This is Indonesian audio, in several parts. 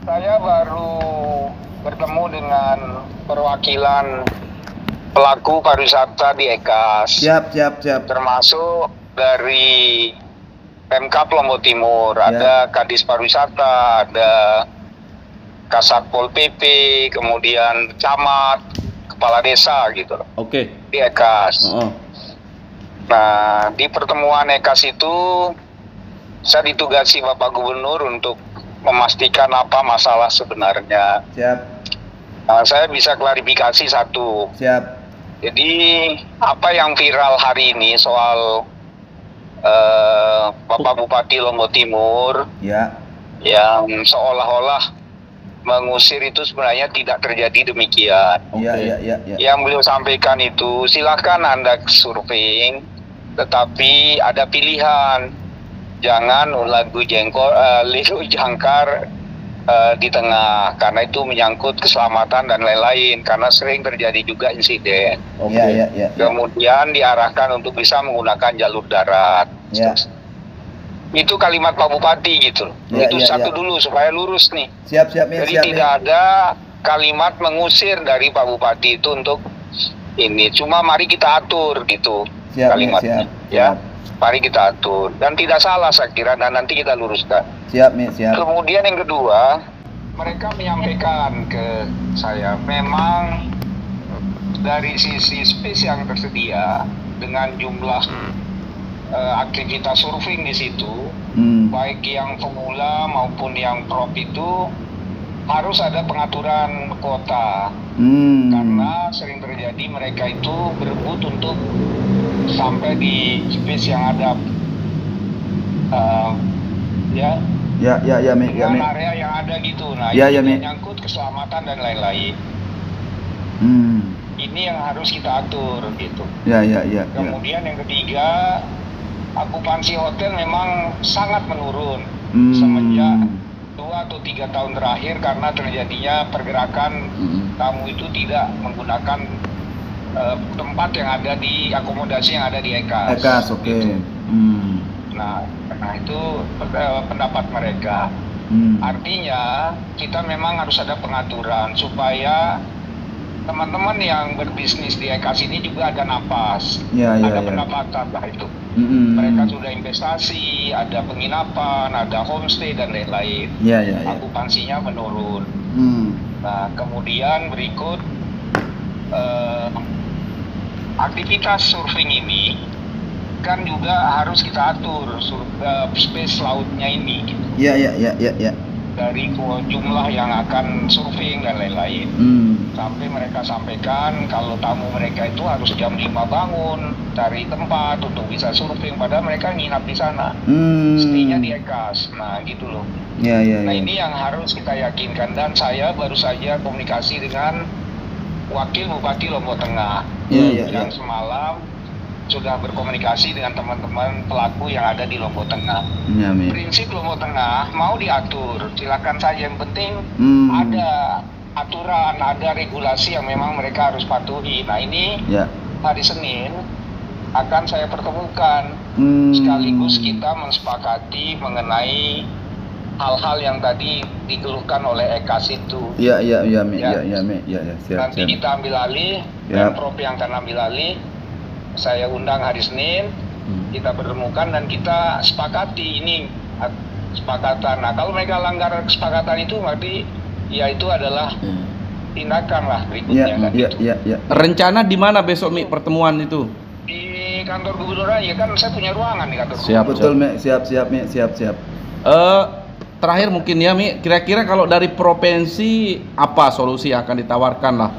Saya baru bertemu dengan perwakilan pelaku pariwisata di EKAS. Siap. Termasuk dari Pemkab Lombok Timur, ada Kadis Pariwisata, ada Kasatpol PP, kemudian camat, kepala desa gitu loh. Oke. Di EKAS. Nah, di pertemuan EKAS itu saya ditugasi Bapak Gubernur untuk memastikan apa masalah sebenarnya. Siap. Nah, saya bisa klarifikasi satu. Siap. Jadi apa yang viral hari ini soal Bapak Bupati Lombok Timur yang seolah-olah mengusir itu sebenarnya tidak terjadi demikian. Yang beliau sampaikan itu silahkan Anda survei, tetapi ada pilihan. Jangan lagu liru jangkar di tengah, karena itu menyangkut keselamatan dan lain-lain, karena sering terjadi juga insiden. Kemudian diarahkan untuk bisa menggunakan jalur darat. Itu kalimat Pak Bupati gitu. Itu satu dulu supaya lurus nih. Jadi tidak ada kalimat mengusir dari Pak Bupati itu untuk ini. Cuma mari kita atur gitu kalimatnya. Mari kita atur, dan tidak salah saya kira, dan nanti kita luruskan. Siap. Kemudian yang kedua, mereka menyampaikan ke saya, memang dari sisi space yang tersedia dengan jumlah aktivitas surfing di situ, baik yang pemula maupun yang prop itu harus ada pengaturan kuota, karena sering terjadi mereka itu berebut untuk sampai di space yang ada dengan area yang ada gitu. Nah, ini menyangkut keselamatan dan lain-lain. Ini yang harus kita atur gitu. Kemudian yang ketiga, akupansi hotel memang sangat menurun semenjak 2 atau 3 tahun terakhir, karena terjadinya pergerakan tamu itu tidak menggunakan tempat yang ada di akomodasi yang ada di EKAS. Gitu. Nah, itu pendapat mereka. Artinya kita memang harus ada pengaturan supaya teman-teman yang berbisnis di EKAS ini juga ada napas, ada pendapatan lah itu. Mereka sudah investasi, ada penginapan, ada homestay dan lain-lain. Akupansinya menurun. Nah, kemudian berikut aktivitas surfing ini kan juga harus kita atur space lautnya ini gitu. Dari jumlah yang akan surfing dan lain-lain. Sampai mereka sampaikan kalau tamu mereka itu harus jam 5 bangun cari tempat untuk bisa surfing, padahal mereka nginap di sana. Stay-nya di EKAS. Nah, gitu loh. Nah, ini yang harus kita yakinkan, dan saya baru saja komunikasi dengan Wakil Bupati Lombok Tengah yang semalam sudah berkomunikasi dengan teman-teman pelaku yang ada di Lombok Tengah. Prinsip Lombok Tengah mau diatur, silakan saja, yang penting ada aturan, ada regulasi yang memang mereka harus patuhi. Nah, ini hari Senin akan saya pertemukan, sekaligus kita mensepakati mengenai hal-hal yang tadi dikeluhkan oleh EKAS itu. Nanti kita ambil alih, Pemprov yang akan ambil alih. Saya undang hari Senin, kita pertemukan dan kita sepakati ini kesepakatan. Nah, kalau mereka langgar kesepakatan itu, berarti ya itu adalah tindakan lah berikutnya. Rencana di mana besok pertemuan itu? Di kantor gubernur aja, kan saya punya ruangan di kantor. Siap. Terakhir mungkin ya, Mi, kira-kira kalau dari provinsi apa solusi yang akan ditawarkan lah?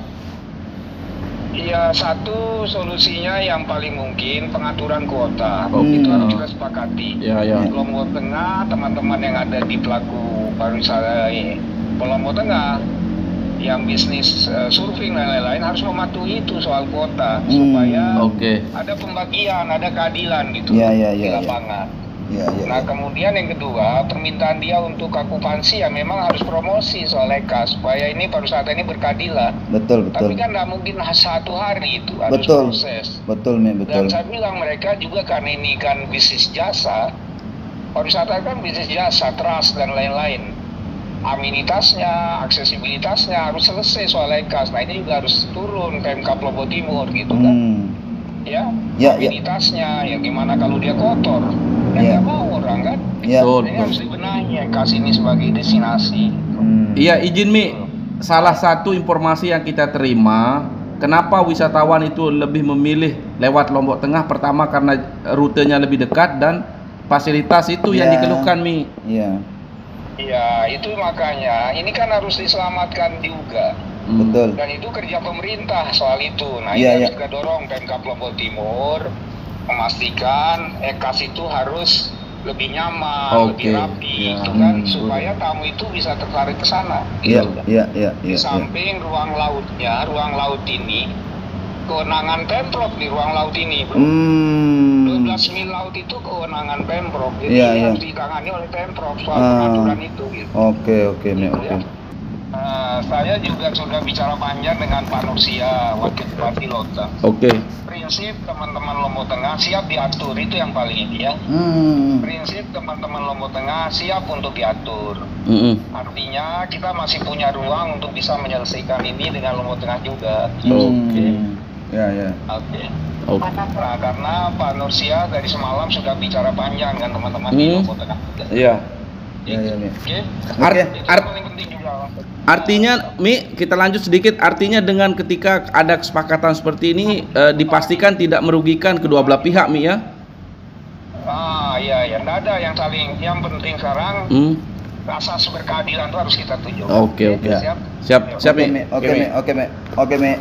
Ya, satu solusinya yang paling mungkin pengaturan kuota. Itu harus kita sepakati. Lombok Tengah, teman-teman yang ada di pelaku pariwisata Lombok Tengah yang bisnis surfing dan lain-lain harus mematuhi itu soal kuota, supaya ada pembagian, ada keadilan gitu di lapangan. Nah, kemudian yang kedua, permintaan dia untuk akupansi ya memang harus promosi soal EKAS, supaya ini pariwisata ini berkeadilan. Tapi kan nggak mungkin satu hari itu, harus proses. Dan saya bilang mereka juga, karena ini kan bisnis jasa, pariwisata kan bisnis jasa, trust dan lain-lain. aminitasnya, aksesibilitasnya harus selesai soal EKAS. Nah ini juga harus turun Pemkab Lombok Timur gitu kan. Ya, aminitasnya ya gimana kalau dia kotor? Ya nggak mau orang kan. Ini harus dibenahi EKAS ini sebagai destinasi. Iya, izin Mi. Salah satu informasi yang kita terima, kenapa wisatawan itu lebih memilih lewat Lombok Tengah? Pertama karena rutenya lebih dekat dan fasilitas itu yang dikeluhkan Mi. Iya, itu makanya ini kan harus diselamatkan juga. Betul. Dan itu kerja pemerintah soal itu. Nah, ini harus kita dorong Pemkab Lombok Timur memastikan EKAS itu harus lebih nyaman, lebih rapi, gitu kan, supaya tamu itu bisa tertarik ke sana. Iya. Di samping ruang laut ini kewenangan Pemprov di ruang laut ini, bro. 12 mil laut itu kewenangan Pemprov, jadi harus ditangani oleh Pemprov soal pengaturan itu. Gitu. Oke. Saya juga sudah bicara panjang dengan Pak Nursia, Wakil Bupati Loteng. Prinsip teman-teman Lombok Tengah siap diatur, itu yang paling inti ya. Prinsip teman-teman Lombok Tengah siap untuk diatur. Artinya kita masih punya ruang untuk bisa menyelesaikan ini dengan Lombok Tengah juga. Oke. Nah, karena Pak Nursia dari semalam sudah bicara panjang dengan teman-teman di Lombok Tengah. Artinya, Mi, kita lanjut sedikit. Artinya dengan ketika ada kesepakatan seperti ini, dipastikan tidak merugikan kedua belah pihak, Mi ya? Iya, nggak ada yang saling. Yang penting sekarang rasa berkeadilan itu harus kita tuju. Oke. Siap, Mi. Oke, Mi.